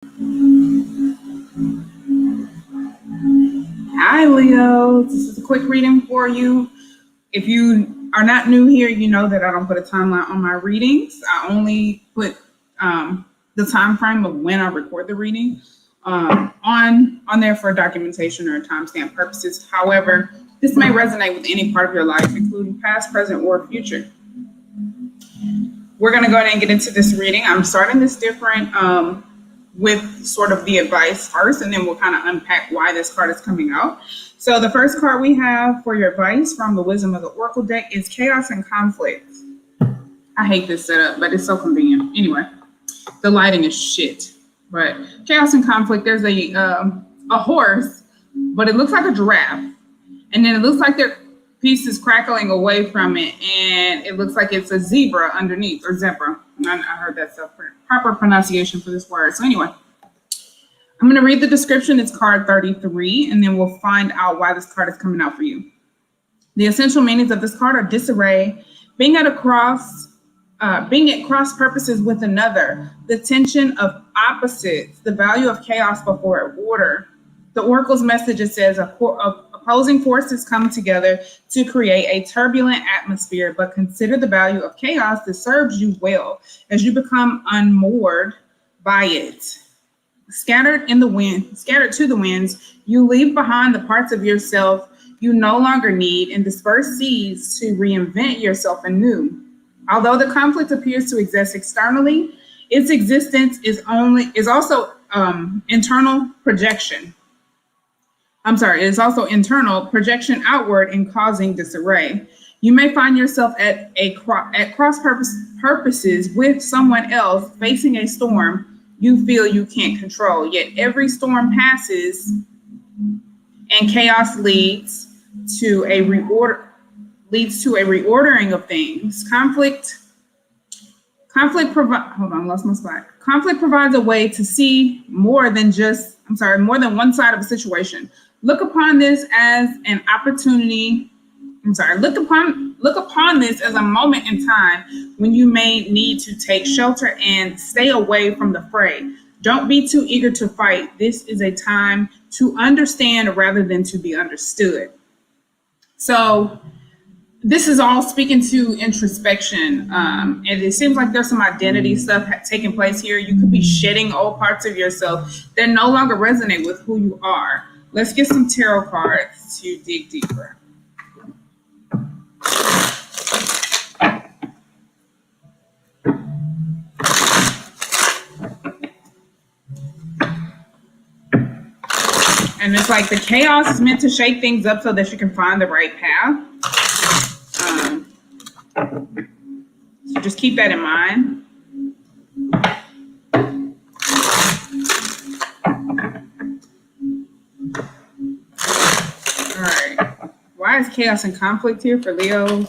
Hi, Leo. This is a quick reading for you. If you are not new here, you know that I don't put a timeline on my readings. I only put the time frame of when I record the reading on there for documentation or timestamp purposes. However, this may resonate with any part of your life, including past, present, or future. We're going to go ahead and get into this reading. I'm starting this different with sort of the advice first, and then we'll kind of unpack why this card is coming out. So the first card we have for your advice from the Wisdom of the Oracle deck is Chaos and Conflict. I hate this setup, but it's so convenient. Anyway, the lighting is shit. But Chaos and Conflict, there's a horse, but it looks like a giraffe. And then it looks like there are pieces crackling away from it, and it looks like it's a zebra underneath, or zebra. I heard that's the proper pronunciation for this word. So anyway, I'm going to read the description. It's card 33, and then we'll find out why this card is coming out for you. The essential meanings of this card are disarray, being at cross purposes with another, the tension of opposites, the value of chaos before order. The Oracle's message, it says, opposing forces come together to create a turbulent atmosphere, but consider the value of chaos that serves you well as you become unmoored by it. Scattered to the winds, you leave behind the parts of yourself you no longer need and disperse seeds to reinvent yourself anew. Although the conflict appears to exist externally, its existence is also internal projection. It is also internal projection outward and causing disarray. You may find yourself at cross purposes with someone else facing a storm you feel you can't control. Yet every storm passes and chaos leads to a reordering of things. Conflict provides a way to see more than one side of a situation. Look upon this as an opportunity. Look upon this as a moment in time when you may need to take shelter and stay away from the fray. Don't be too eager to fight. This is a time to understand rather than to be understood. So this is all speaking to introspection. And it seems like there's some identity stuff taking place here. You could be shedding old parts of yourself that no longer resonate with who you are. Let's get some tarot cards to dig deeper. And it's like the chaos is meant to shake things up so that you can find the right path. So just keep that in mind. All right. Why is chaos and conflict here for Leo?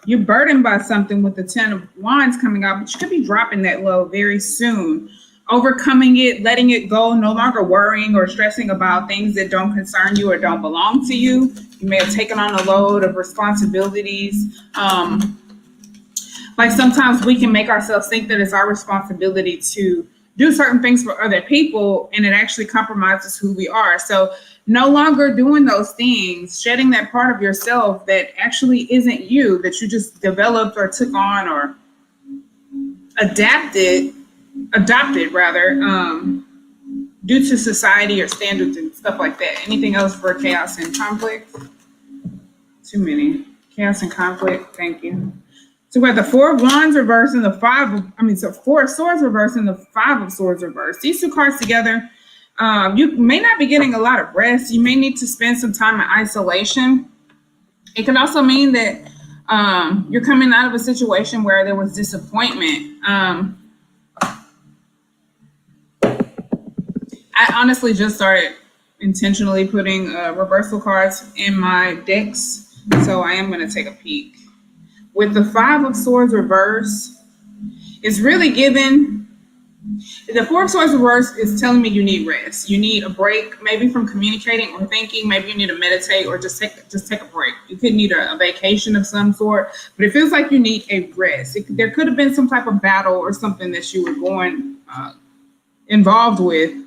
You're burdened by something with the 10 of Wands coming out, but you could be dropping that load very soon. Overcoming it, letting it go, no longer worrying or stressing about things that don't concern you or don't belong to you. You may have taken on a load of responsibilities. Like sometimes we can make ourselves think that it's our responsibility to do certain things for other people, and it actually compromises who we are. So no longer doing those things, shedding that part of yourself that actually isn't you, that you just developed or took on or adopted due to society or standards and stuff like that. Anything else for chaos and conflict? Too many. Chaos and conflict. Thank you. So we have the 4 of Wands reversed and the 4 of Swords reversed and the 5 of Swords reversed. These two cards together, you may not be getting a lot of rest. You may need to spend some time in isolation. It can also mean that you're coming out of a situation where there was disappointment. I honestly just started intentionally putting reversal cards in my decks, so I am going to take a peek. With the 5 of Swords reverse, it's really giving. The 4 of Swords reverse is telling me you need rest. You need a break, maybe from communicating or thinking. Maybe you need to meditate or just take a break. You could need a vacation of some sort, but it feels like you need a rest. There could have been some type of battle or something that you were going involved with,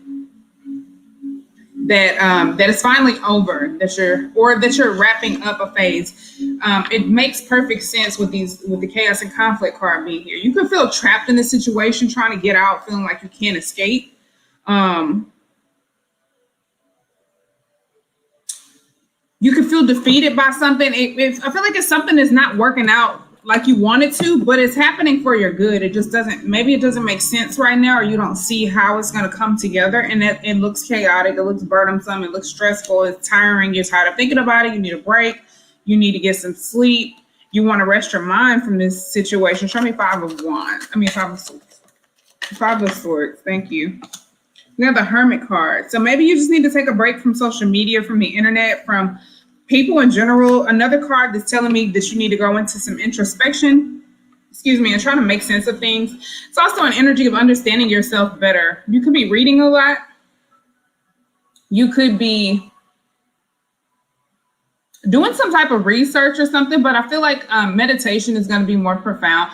that is finally over, that you're wrapping up a phase. It makes perfect sense with the chaos and conflict card being here. You could feel trapped in this situation, trying to get out, feeling like you can't escape. You could feel defeated by something. I feel like it's something that's not working out like you want it to, but it's happening for your good. It just doesn't, maybe it doesn't make sense right now, or you don't see how it's going to come together. And it looks chaotic. It looks burdensome. It looks stressful. It's tiring. You're tired of thinking about it. You need a break. You need to get some sleep. You want to rest your mind from this situation. Show me Five of Swords. Five of Swords. Thank you. We have the Hermit card. So maybe you just need to take a break from social media, from the internet, from people in general. Another card that's telling me that you need to go into some introspection, and try to make sense of things. It's also an energy of understanding yourself better. You could be reading a lot. You could be doing some type of research or something, but I feel like meditation is going to be more profound.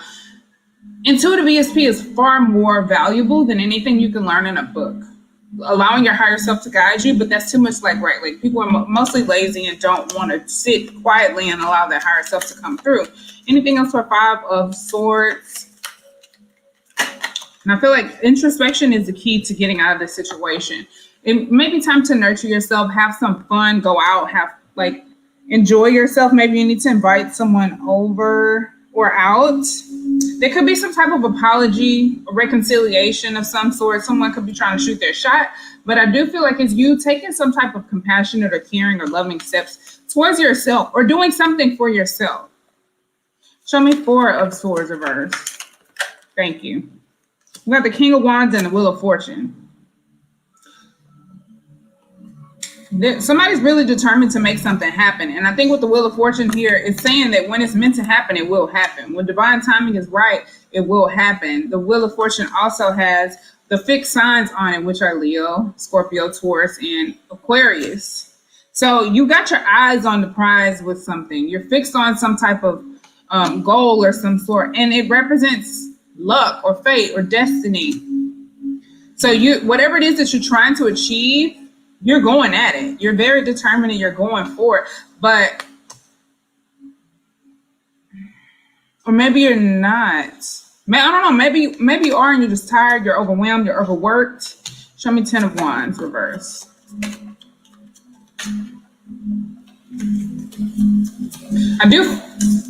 Intuitive ESP is far more valuable than anything you can learn in a book. Allowing your higher self to guide you, but that's too much like people are mostly lazy and don't want to sit quietly and allow that higher self to come through. Anything else for Five of Swords? And I feel like introspection is the key to getting out of this situation. It may be time to nurture yourself, have some fun, go out, enjoy yourself. Maybe you need to invite someone over or out. There could be some type of apology, a reconciliation of some sort. Someone could be trying to shoot their shot, but I do feel like it's you taking some type of compassionate or caring or loving steps towards yourself, or doing something for yourself. Show me Four of Swords reverse. Thank you. We got the King of Wands and the Wheel of Fortune. Somebody's really determined to make something happen. And I think with the Wheel of Fortune here, it's saying that when it's meant to happen, it will happen. When divine timing is right, it will happen. The Wheel of Fortune also has the fixed signs on it, which are Leo, Scorpio, Taurus, and Aquarius. So you got your eyes on the prize with something. You're fixed on some type of goal or some sort, and it represents luck or fate or destiny. So whatever it is that you're trying to achieve, you're going at it. You're very determined and you're going for it. But, or maybe you're not. I don't know. Maybe you are and you're just tired. You're overwhelmed. You're overworked. Show me Ten of Wands reverse. I do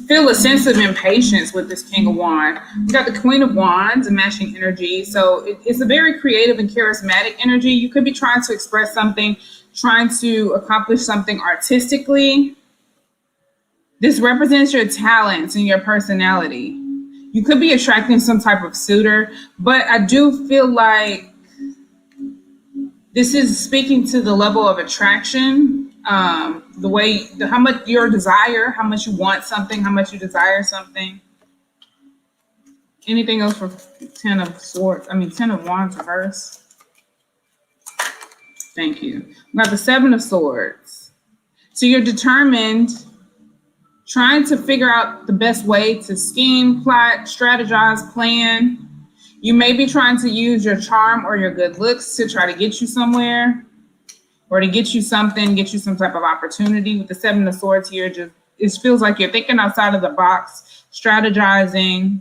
feel a sense of impatience with this King of Wands. We got the Queen of Wands and matching energy. So it's a very creative and charismatic energy. You could be trying to express something, trying to accomplish something artistically. This represents your talents and your personality. You could be attracting some type of suitor, but I do feel like this is speaking to the level of attraction. How much your desire, how much you want something, how much you desire something. Anything else for Ten of Wands reverse? Thank you. We got the Seven of Swords. So you're determined, trying to figure out the best way to scheme, plot, strategize, plan. You may be trying to use your charm or your good looks to try to get you somewhere, or to get you something, get you some type of opportunity. With the Seven of Swords here, it feels like you're thinking outside of the box, strategizing,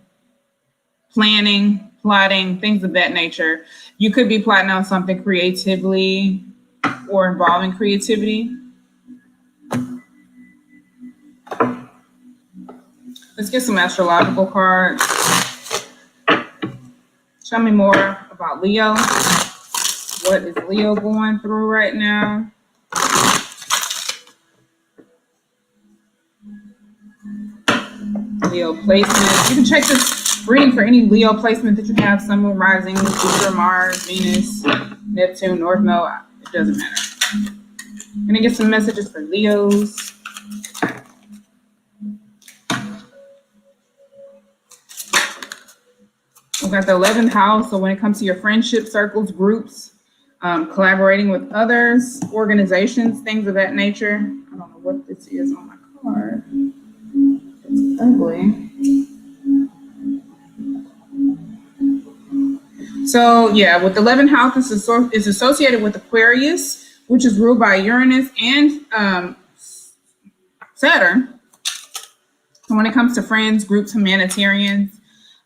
planning, plotting, things of that nature. You could be plotting on something creatively or involving creativity. Let's get some astrological cards. Show me more about Leo. What is Leo going through right now? Leo placement. You can check this reading for any Leo placement that you have. Sun, Moon, Rising, Jupiter, Mars, Venus, Neptune, North Node. It doesn't matter. I'm going to get some messages for Leos. We've got the 11th house. So when it comes to your friendship circles, groups, collaborating with others, organizations, things of that nature. I don't know what this is on my card. It's ugly. So yeah, with the 11th house, is associated with Aquarius, which is ruled by Uranus and Saturn. So when it comes to friends, groups, humanitarian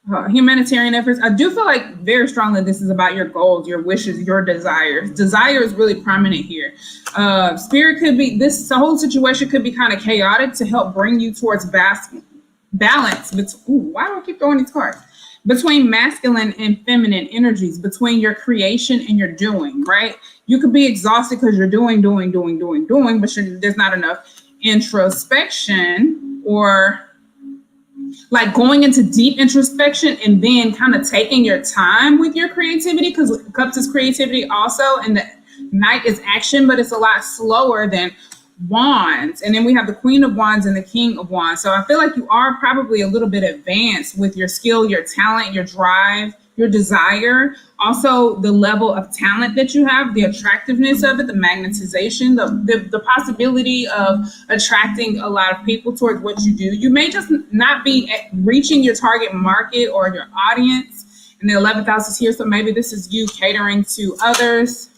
efforts, I do feel like very strongly this is about your goals, your wishes, your desires. Desire is really prominent here. Spirit could be, this the whole situation could be kind of chaotic to help bring you towards balance. Why do I keep throwing these cards? Between masculine and feminine energies, between your creation and your doing, right? You could be exhausted because you're doing, but there's not enough introspection, or like going into deep introspection and then kind of taking your time with your creativity, because Cups is creativity also, and the Knight is action, but it's a lot slower than Wands. And then we have the Queen of Wands and the King of Wands. So I feel like you are probably a little bit advanced with your skill, your talent, your drive, your desire, also the level of talent that you have, the attractiveness of it, the magnetization, the possibility of attracting a lot of people towards what you do. You may just not be reaching your target market or your audience. And the 11th house is here, so maybe this is you catering to others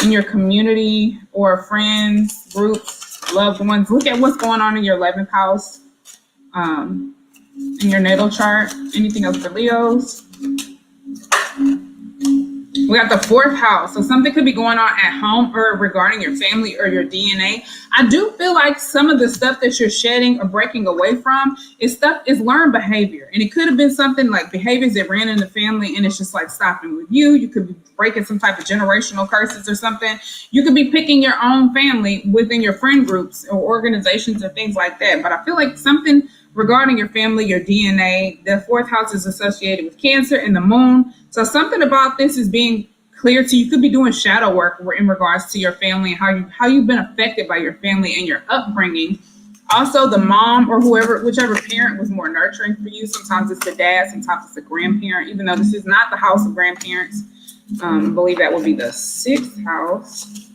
in your community or friends, groups, loved ones. Look at what's going on in your 11th house, in your natal chart. Anything else for Leos? We got the 4th house. So something could be going on at home or regarding your family or your DNA. I do feel like some of the stuff that you're shedding or breaking away from is learned behavior. And it could have been something like behaviors that ran in the family and it's just like stopping with you. You could be breaking some type of generational curses or something. You could be picking your own family within your friend groups or organizations or things like that. But I feel like something regarding your family, your DNA, the 4th house is associated with Cancer and the Moon. So something about this is being clear to you. You could be doing shadow work in regards to your family and how you've been affected by your family and your upbringing. Also, the mom or whichever parent was more nurturing for you. Sometimes it's the dad, sometimes it's the grandparent, even though this is not the house of grandparents. I believe that would be the 6th house.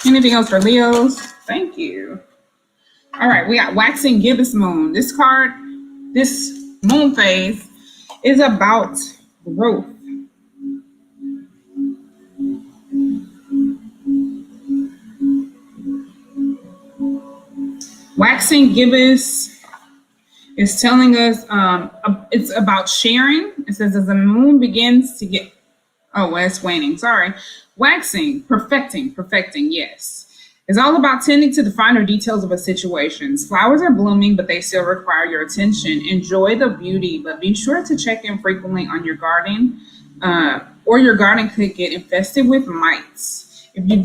Anything else for Leos? Thank you. All right, we got Waxing Gibbous Moon. This card, this moon phase, is about growth. Waxing Gibbous is telling us it's about sharing. It says as the moon begins to get, it's waning, sorry. Waxing, perfecting, yes. It's all about tending to the finer details of a situation. Flowers are blooming, but they still require your attention. Enjoy the beauty, but be sure to check in frequently on your garden, or your garden could get infested with mites. If you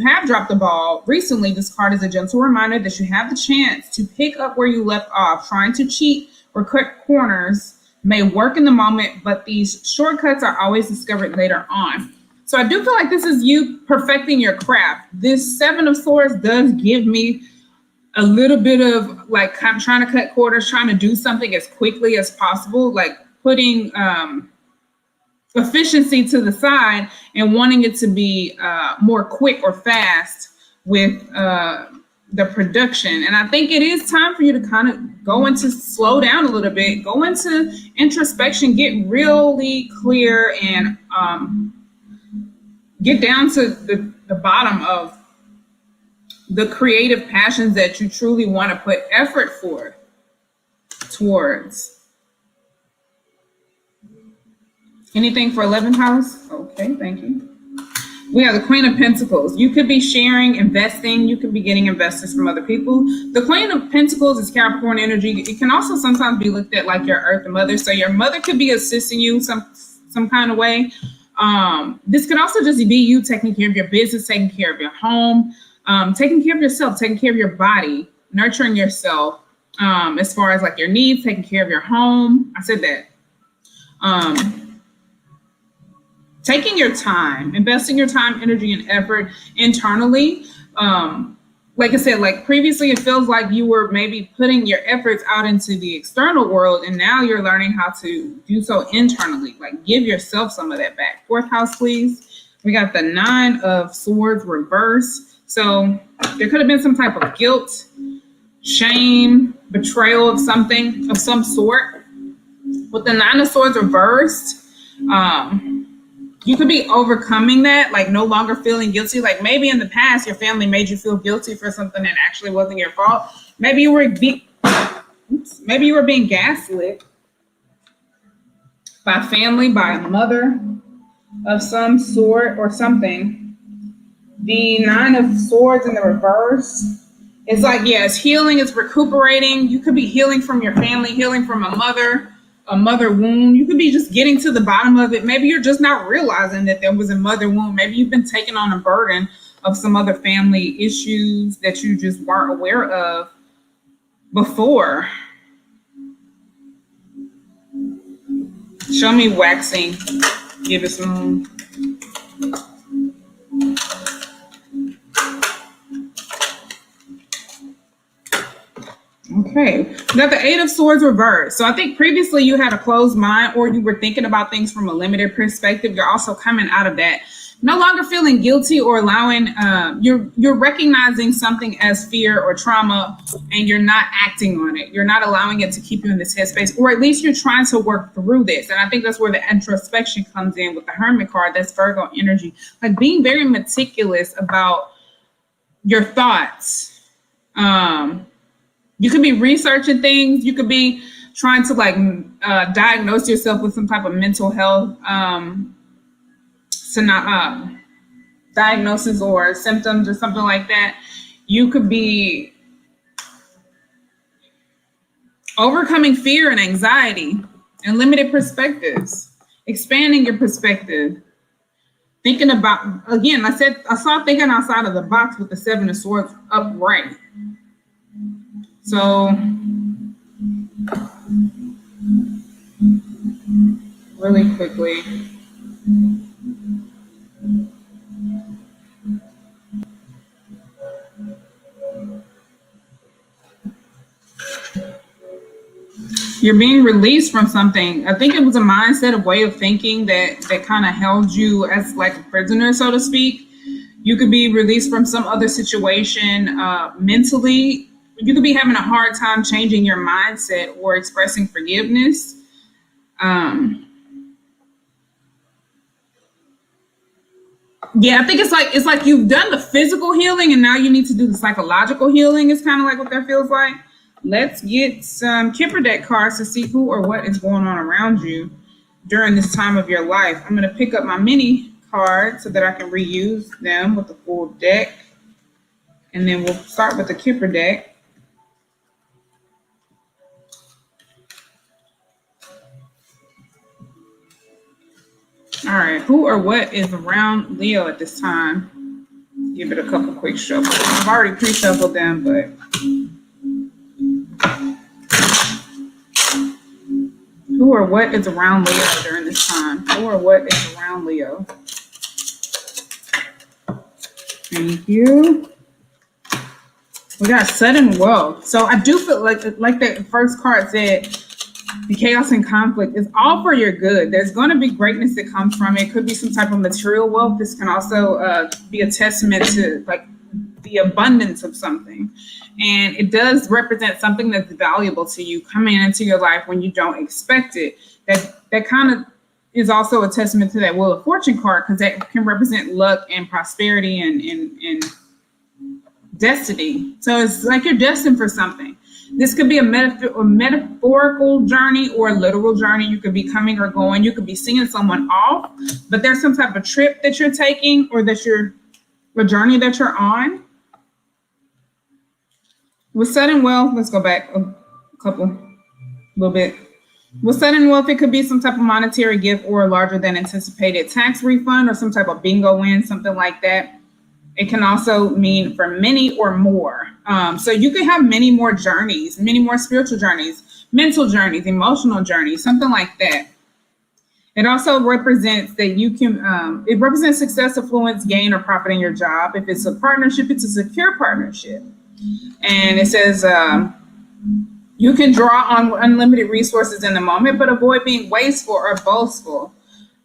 have dropped the ball recently, this card is a gentle reminder that you have the chance to pick up where you left off. Trying to cheat or cut corners may work in the moment, but these shortcuts are always discovered later on. So I do feel like this is you perfecting your craft. This 7 of Swords does give me a little bit of like kind of trying to cut corners, trying to do something as quickly as possible, like putting efficiency to the side and wanting it to be more quick or fast with the production. And I think it is time for you to kind of go into slow down a little bit, go into introspection, get really clear, and get down to the bottom of the creative passions that you truly want to put effort towards. Anything for 11th house? Okay, thank you. We have the Queen of Pentacles. You could be sharing, investing. You could be getting investors from other people. The Queen of Pentacles is Capricorn energy. It can also sometimes be looked at like your Earth mother. So your mother could be assisting you some kind of way. This could also just be you taking care of your business, taking care of your home, taking care of yourself, taking care of your body, nurturing yourself, as far as like your needs, taking care of your home. I said that. Taking your time, investing your time, energy, and effort internally. Like I said, like previously, it feels like you were maybe putting your efforts out into the external world, and now you're learning how to do so internally. Like give yourself some of that back. 4th house, please. We got the 9 of Swords reverse. So there could have been some type of guilt shame, betrayal of something, of some sort. With the Nine of Swords reversed, you could be overcoming that, like no longer feeling guilty. Like maybe in the past, your family made you feel guilty for something that actually wasn't your fault. Maybe you were being gaslit by family, by a mother of some sort or something. The Nine of Swords in the reverse. It's like, yeah, it's healing, it's recuperating. You could be healing from your family, healing from a mother wound. You could be just getting to the bottom of it. Maybe you're just not realizing that there was a mother wound. Maybe you've been taking on a burden of some other family issues that you just weren't aware of before. Show me waxing. Give it some. Okay, now the Eight of Swords reversed. So I think previously you had a closed mind, or you were thinking about things from a limited perspective. You're also coming out of that, no longer feeling guilty or allowing. You're recognizing something as fear or trauma, and you're not acting on it. You're not allowing it to keep you in this headspace, or at least you're trying to work through this. And I think that's where the introspection comes in with the Hermit card. That's Virgo energy, like being very meticulous about your thoughts. You could be researching things. You could be trying to diagnose yourself with some type of mental health diagnosis or symptoms or something like that. You could be overcoming fear and anxiety and limited perspectives, expanding your perspective. Thinking about, again, I saw thinking outside of the box with the Seven of Swords upright. So, really quickly. You're being released from something. I think it was a mindset, a way of thinking that kind of held you as like a prisoner, so to speak. You could be released from some other situation mentally. You could be having a hard time changing your mindset or expressing forgiveness. Yeah, I think it's like you've done the physical healing and now you need to do the psychological healing. It's kind of like what that feels like. Let's get some Kipper deck cards to see who or what is going on around you during this time of your life. I'm going to pick up my mini cards so that I can reuse them with the full deck. And then we'll start with the Kipper deck. All right, who or what is around Leo at this time? Give it a couple quick shuffles. I've already pre-shuffled them, but who or what is around Leo during this time? Who or what is around Leo? Thank you. We got sudden wealth. So I do feel like the first card said, the chaos and conflict is all for your good. There's going to be greatness that comes from it. It could be some type of material wealth. This can also be a testament to like the abundance of something. And it does represent something that's valuable to you coming into your life when you don't expect it. That kind of is also a testament to that Wheel of Fortune card, because that can represent luck and prosperity and destiny. So it's like you're destined for something. This could be a metaphorical journey or a literal journey. You could be coming or going. You could be seeing someone off, but there's some type of trip that you're taking or that you're a journey that you're on. With sudden wealth, let's go back a little bit. With sudden wealth, it could be some type of monetary gift or a larger than anticipated tax refund or some type of bingo win, something like that. It can also mean for many or more. So you could have many more journeys, many more spiritual journeys, mental journeys, emotional journeys, something like that. It also represents that you can, it represents success, affluence, gain, or profit in your job. If it's a partnership, it's a secure partnership. And it says you can draw on unlimited resources in the moment, but avoid being wasteful or boastful.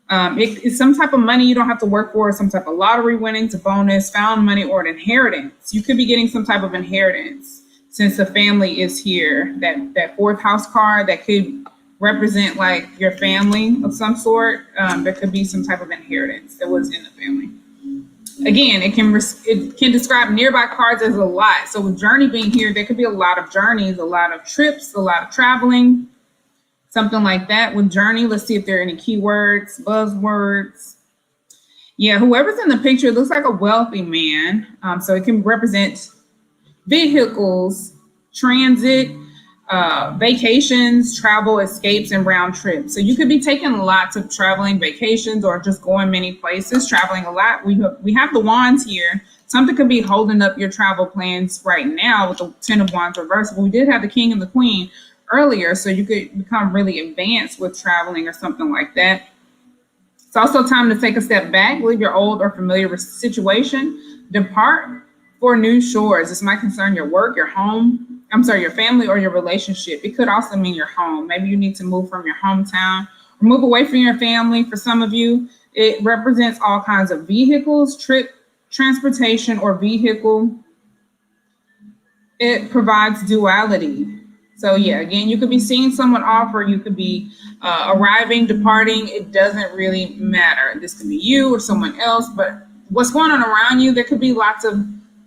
It's some type of money you don't have to work for, some type of lottery winnings, a bonus, found money, or an inheritance. You could be getting some type of inheritance. since the family is here. That fourth house card that could represent like your family of some sort. There could be some type of inheritance that was in the family. Again, it can describe nearby cards as a lot. So with journey being here, there could be a lot of journeys, a lot of trips, a lot of traveling, something like that. With journey, let's see if there are any keywords, buzzwords. Yeah, whoever's in the picture looks like a wealthy man. So it can represent vehicles, transit, vacations, travel, escapes, and round trips. So you could be taking lots of traveling vacations or just going many places, traveling a lot. We have the wands here. Something could be holding up your travel plans right now with the 10 of Wands reversed. But we did have the King and the Queen earlier, so you could become really advanced with traveling or something like that. It's also time to take a step back, leave your old or familiar situation, depart for new shores. This might concern your work, your home, your family, or your relationship. It could also mean your home. Maybe you need to move from your hometown or move away from your family. For some of you, it represents all kinds of vehicles, trip, transportation, or vehicle. It provides duality. So yeah, again, you could be seeing someone off, or you could be arriving, departing. It doesn't really matter. This could be you or someone else, but what's going on around you, there could be lots of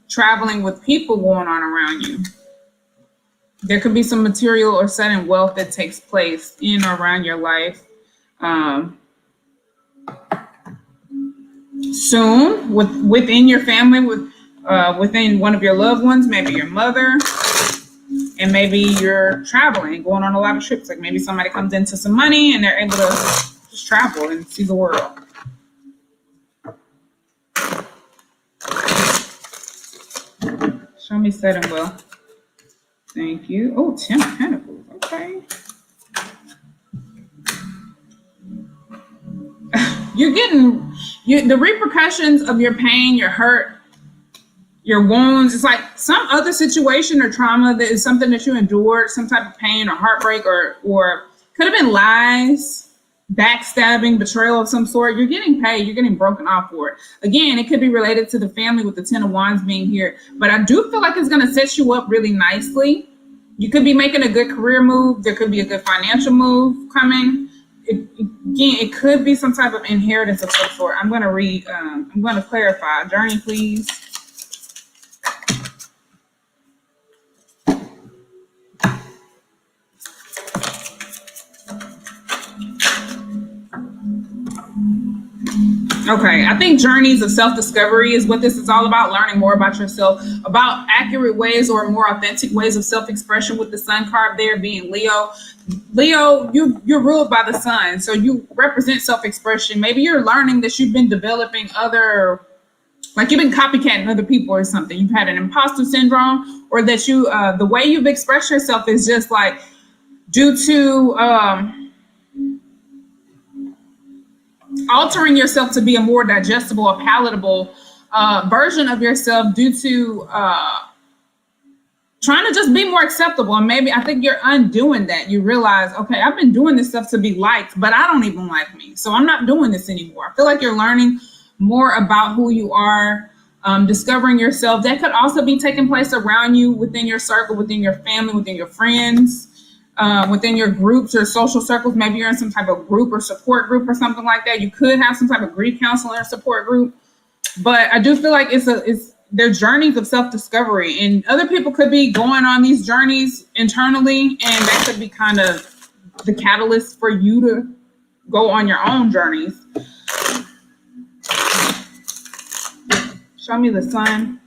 traveling with people going on around you. There could be some material or sudden wealth that takes place in or around your life. Soon, within your family, within one of your loved ones, maybe your mother, and maybe you're traveling, going on a lot of trips. Like maybe somebody comes into some money and they're able to just travel and see the world. Show me setting well. Thank you. Oh, 10 of Pentacles. Okay. You're getting the repercussions of your pain, your hurt, your wounds. It's like some other situation or trauma that is something that you endured, some type of pain or heartbreak, or could have been lies, backstabbing, betrayal of some sort. You're getting paid. You're getting broken off for it. Again, it could be related to the family with the 10 of Wands being here. But I do feel like it's going to set you up really nicely. You could be making a good career move. There could be a good financial move coming. It could be some type of inheritance of some sort. I'm going to read. I'm going to clarify. Journey, please. Okay, I think journeys of self-discovery is what this is all about, learning more about yourself, about accurate ways or more authentic ways of self-expression, with the sun card there being Leo. Leo, you're ruled by the sun, so you represent self-expression. Maybe you're learning that you've been developing like you've been copycatting other people or something. You've had an imposter syndrome, or that the way you've expressed yourself is just like due to altering yourself to be a more digestible or palatable version of yourself, due to trying to just be more acceptable. And maybe I think you're undoing that. You realize, okay, I've been doing this stuff to be liked, but I don't even like me. So I'm not doing this anymore. I feel like you're learning more about who you are, discovering yourself. That could also be taking place around you, within your circle, within your family, within your friends, within your groups or social circles. Maybe you're in some type of group or support group or something like that. You could have some type of grief counselor support group. But I do feel like they're journeys of self-discovery, and other people could be going on these journeys internally, and that could be kind of the catalyst for you to go on your own journeys. Show me the sun.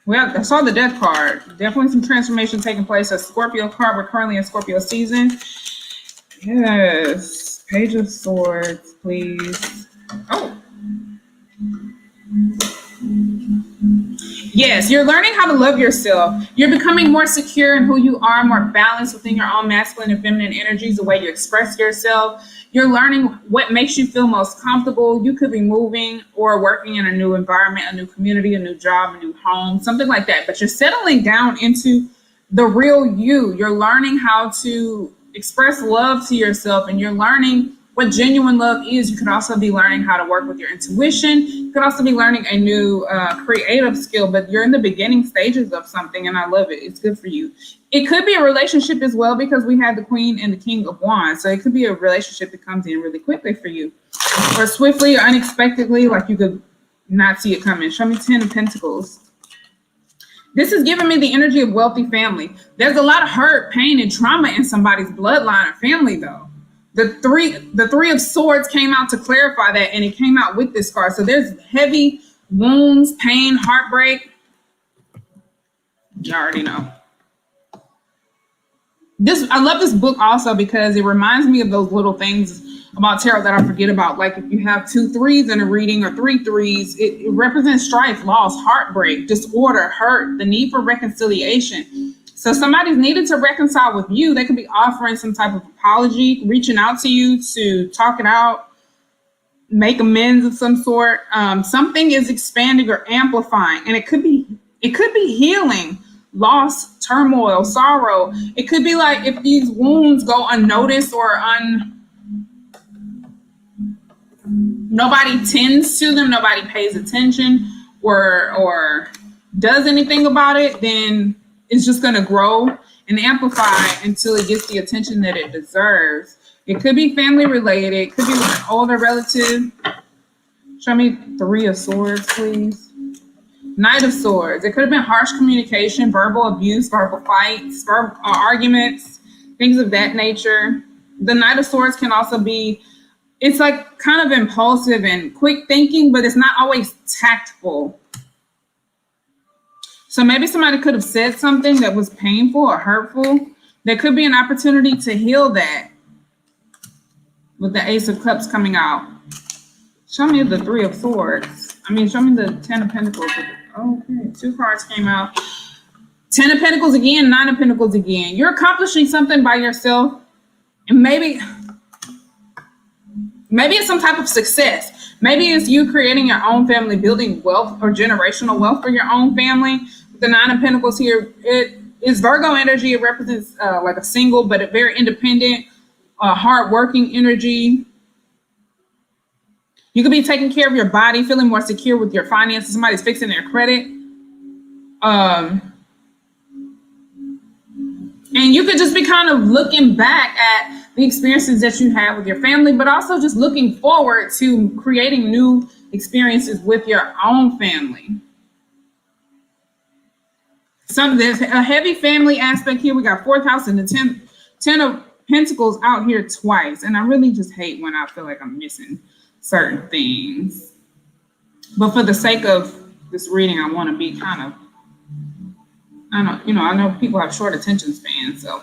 Well, I saw the Death card. Definitely some transformation taking place. A Scorpio card. We're currently in Scorpio season. Yes. Page of Swords, please. Oh. Yes, you're learning how to love yourself. You're becoming more secure in who you are, more balanced within your own masculine and feminine energies, the way you express yourself. You're learning what makes you feel most comfortable. You could be moving or working in a new environment, a new community, a new job, a new home, something like that. But you're settling down into the real you. You're learning how to express love to yourself, and you're learning what genuine love is. You could also be learning how to work with your intuition. You could also be learning a new creative skill, but you're in the beginning stages of something, and I love it. It's good for you. It could be a relationship as well, because we had the Queen and the King of Wands. So it could be a relationship that comes in really quickly for you, or swiftly or unexpectedly, like you could not see it coming. Show me 10 of Pentacles. This is giving me the energy of wealthy family. There's a lot of hurt, pain, and trauma in somebody's bloodline or family, though. The three of Swords came out to clarify that, and it came out with this card. So there's heavy wounds, pain, heartbreak. You already know. I love this book also because it reminds me of those little things about tarot that I forget about. Like if you have 2 3s in a reading or 3 3s, it represents strife, loss, heartbreak, disorder, hurt, the need for reconciliation. So somebody's needed to reconcile with you. They could be offering some type of apology, reaching out to you to talk it out, make amends of some sort. Something is expanding or amplifying, and it could be healing, loss, turmoil, sorrow. It could be like if these wounds go unnoticed or nobody tends to them, nobody pays attention or does anything about it, then it's just going to grow and amplify until it gets the attention that it deserves. It could be family related. It could be with an older relative. Show me 3 of Swords, please. Knight of Swords. It could have been harsh communication, verbal abuse, verbal fights, arguments, things of that nature. The Knight of Swords can also be, it's like kind of impulsive and quick thinking, but it's not always tactful. So maybe somebody could have said something that was painful or hurtful. There could be an opportunity to heal that with the Ace of Cups coming out. Show me the 3 of Swords. Show me the 10 of Pentacles. Okay, 2 cards came out. 10 of Pentacles again, 9 of Pentacles again. You're accomplishing something by yourself, and maybe it's some type of success. Maybe it's you creating your own family, building wealth or generational wealth for your own family. The 9 of Pentacles here, it is Virgo energy. It represents like a single, but a very independent, hardworking energy. You could be taking care of your body, feeling more secure with your finances. Somebody's fixing their credit. And you could just be kind of looking back at the experiences that you had with your family, but also just looking forward to creating new experiences with your own family. There's a heavy family aspect here. We got 4th house and the 10 of Pentacles out here twice. And I really just hate when I feel like I'm missing certain things. But for the sake of this reading, I want to be kind of, I know people have short attention spans. So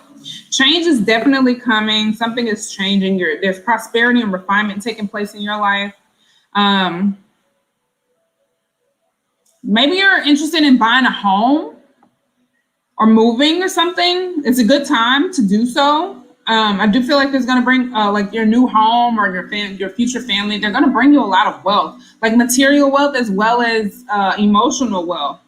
change is definitely coming. Something is changing. There's prosperity and refinement taking place in your life. Maybe you're interested in buying a home or moving or something. It's a good time to do so. I do feel like there's going to bring like your new home or your future family. They're going to bring you a lot of wealth, like material wealth as well as emotional wealth.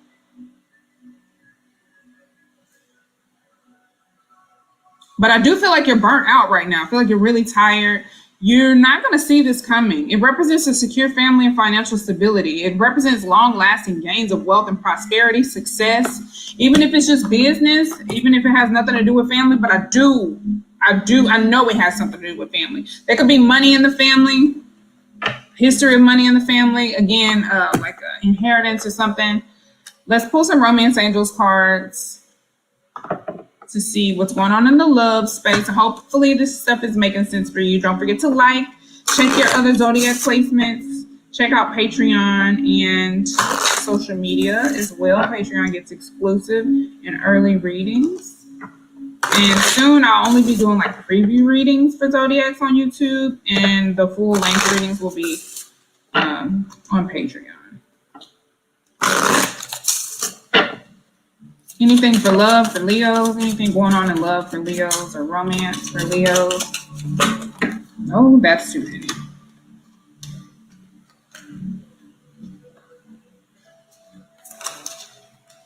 But I do feel like you're burnt out right now. I feel like you're really tired. You're not going to see this coming. It represents a secure family and financial stability. It represents long-lasting gains of wealth and prosperity, success, even if it's just business, even if it has nothing to do with family. But I know it has something to do with family. There could be money in the family, history of money in the family. Again, like an inheritance or something. Let's pull some romance angels cards to see what's going on in the love space. Hopefully this stuff is making sense for you. Don't forget to check your other zodiac placements, check out Patreon and social media as well. Patreon gets exclusive and early readings. And soon I'll only be doing like preview readings for zodiacs on YouTube, and the full length readings will be on Patreon. Anything for love for Leos? Anything going on in love for Leos or romance for Leos? Oh, that's too many.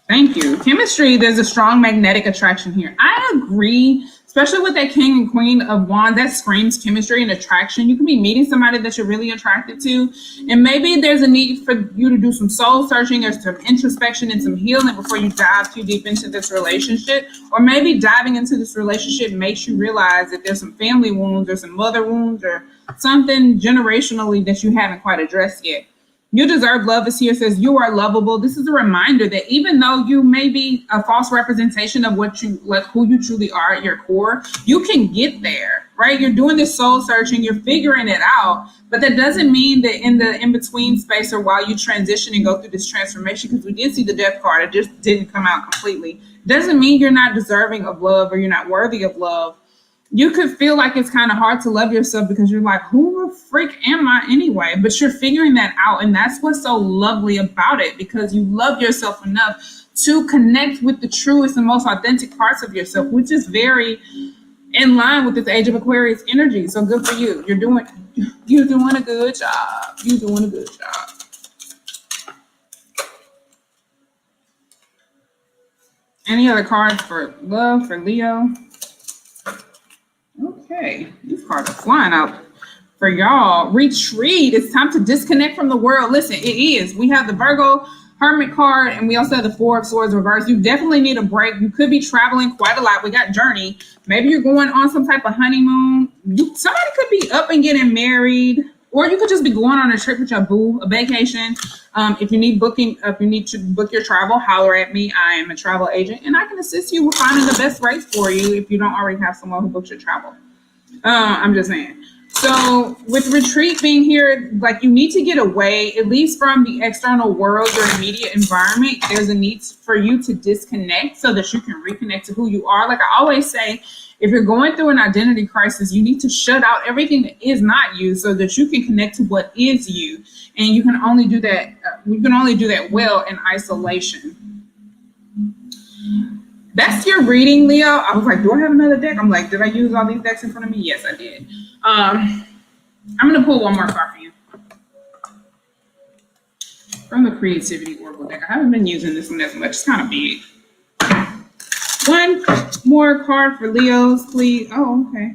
Thank you. Chemistry, there's a strong magnetic attraction here. I agree, especially with that King and Queen of Wands, that screams chemistry and attraction. You can be meeting somebody that you're really attracted to, and maybe there's a need for you to do some soul searching or some introspection and some healing before you dive too deep into this relationship. Or maybe diving into this relationship makes you realize that there's some family wounds or some mother wounds or something generationally that you haven't quite addressed yet. You deserve love is here, says you are lovable. This is a reminder that even though you may be a false representation of what you like, who you truly are at your core, you can get there, right? You're doing this soul searching, you're figuring it out, but that doesn't mean that in the in-between space or while you transition and go through this transformation, because we did see the death card, it just didn't come out completely. Doesn't mean you're not deserving of love or you're not worthy of love. You could feel like it's kind of hard to love yourself because you're like, who the freak am I anyway? But you're figuring that out. And that's what's so lovely about it, because you love yourself enough to connect with the truest and most authentic parts of yourself, which is very in line with this Age of Aquarius energy. So good for you. You're doing a good job. You're doing a good job. Any other cards for love for Leo? Okay, these cards are flying out for y'all. Retreat. It's time to disconnect from the world. Listen, it is. We have the Virgo Hermit card, and we also have the Four of Swords reverse. You definitely need a break. You could be traveling quite a lot. We got Journey. Maybe you're going on some type of honeymoon. Somebody could be up and getting married, or you could just be going on a trip with your boo, a vacation. If you need to book your travel, holler at me. I am a travel agent, and I can assist you with finding the best rates for you if you don't already have someone who books your travel. I'm just saying. So with retreat being here, like you need to get away, at least from the external world, your immediate environment. There's a need for you to disconnect so that you can reconnect to who you are. Like I always say, if you're going through an identity crisis, you need to shut out everything that is not you so that you can connect to what is you. And you can only do that. You can only do that well in isolation. That's your reading, Leo. I was like, do I have another deck? I'm like, did I use all these decks in front of me? Yes, I did. I'm going to pull one more card for you from the Creativity Oracle deck. I haven't been using this one as much. It's kind of big. One more card for Leos, please. Oh, okay.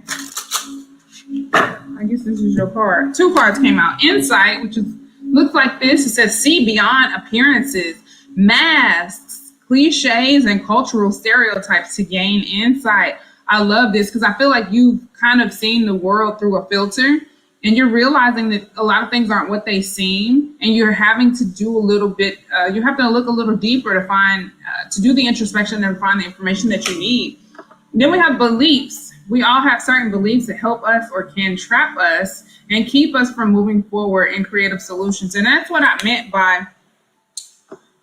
I guess this is your card. Two cards came out. Insight, which looks like this. It says, see beyond appearances, masks, cliches, and cultural stereotypes to gain insight. I love this because I feel like you've kind of seen the world through a filter, and you're realizing that a lot of things aren't what they seem, and you're having to do a little bit, you have to look a little deeper to find, to do the introspection and find the information that you need. Then we have beliefs. We all have certain beliefs that help us or can trap us and keep us from moving forward in creative solutions. And that's what I meant by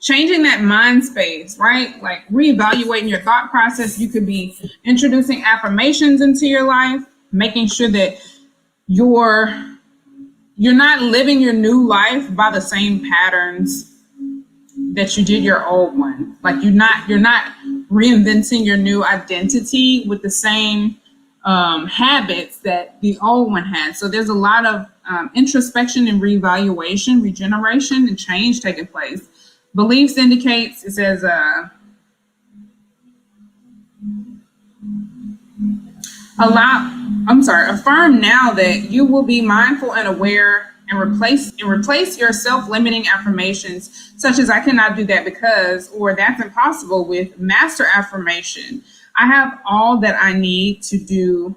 changing that mind space, right? Like reevaluating your thought process. You could be introducing affirmations into your life, making sure that you're not living your new life by the same patterns that you did your old one. Like you're not reinventing your new identity with the same habits that the old one had. So there's a lot of introspection and reevaluation, regeneration, and change taking place. Beliefs indicates, it says, affirm now that you will be mindful and aware and replace your self-limiting affirmations such as I cannot do that because, or that's impossible, with master affirmation. I have all that I need to do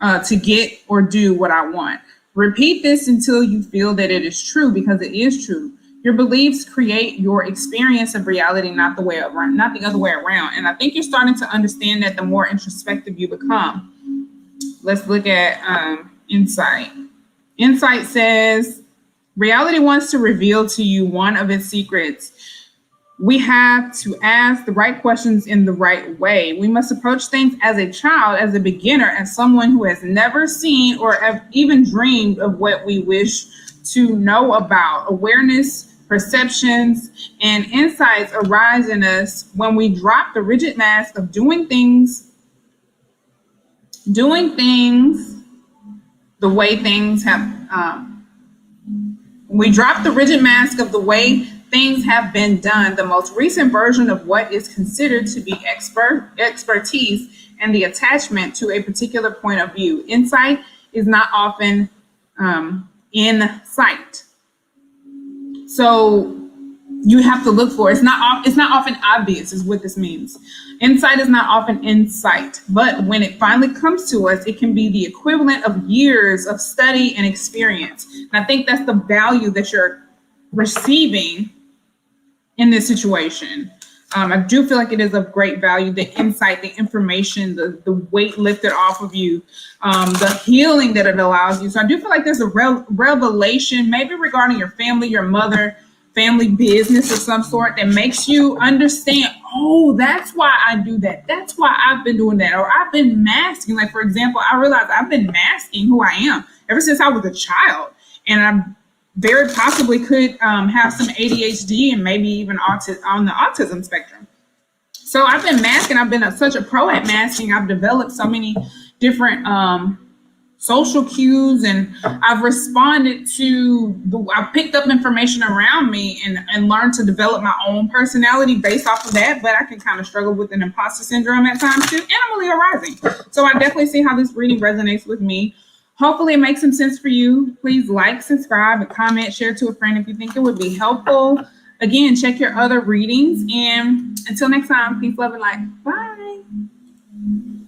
to get or do what I want. Repeat this until you feel that it is true, because it is true. Your beliefs create your experience of reality, not the other way around. And I think you're starting to understand that the more introspective you become. Let's look at insight. Insight says, reality wants to reveal to you one of its secrets. We have to ask the right questions in the right way. We must approach things as a child, as a beginner, as someone who has never seen or have even dreamed of what we wish to know about. Awareness, perceptions, and insights arise in us when we drop the rigid mask of doing things the way things have, we drop the rigid mask of the way things have been done, the most recent version of what is considered to be expertise, and the attachment to a particular point of view. Insight is not often in sight. So you have to look for it. It's not often obvious is what this means. Insight is not often in sight, but when it finally comes to us, it can be the equivalent of years of study and experience. And I think that's the value that you're receiving in this situation. I do feel like it is of great value, the insight, the information, the weight lifted off of you, the healing that it allows you. So I do feel like there's a revelation, maybe regarding your family, your mother, family business of some sort, that makes you understand, oh, that's why I do that. That's why I've been doing that. Or I've been masking. Like, for example, I realized I've been masking who I am ever since I was a child. And I very possibly could have some ADHD and maybe even on the autism spectrum. So I've been masking. I've been such a pro at masking. I've developed so many different social cues, and I've responded to I've picked up information around me and learned to develop my own personality based off of that. But I can kind of struggle with an imposter syndrome at times too. And I'm a Leo rising. So I definitely see how this reading resonates with me. Hopefully it makes some sense for you. Please like, subscribe, and comment, share to a friend if you think it would be helpful. Again, check your other readings. And until next time, peace, love, and light. Bye.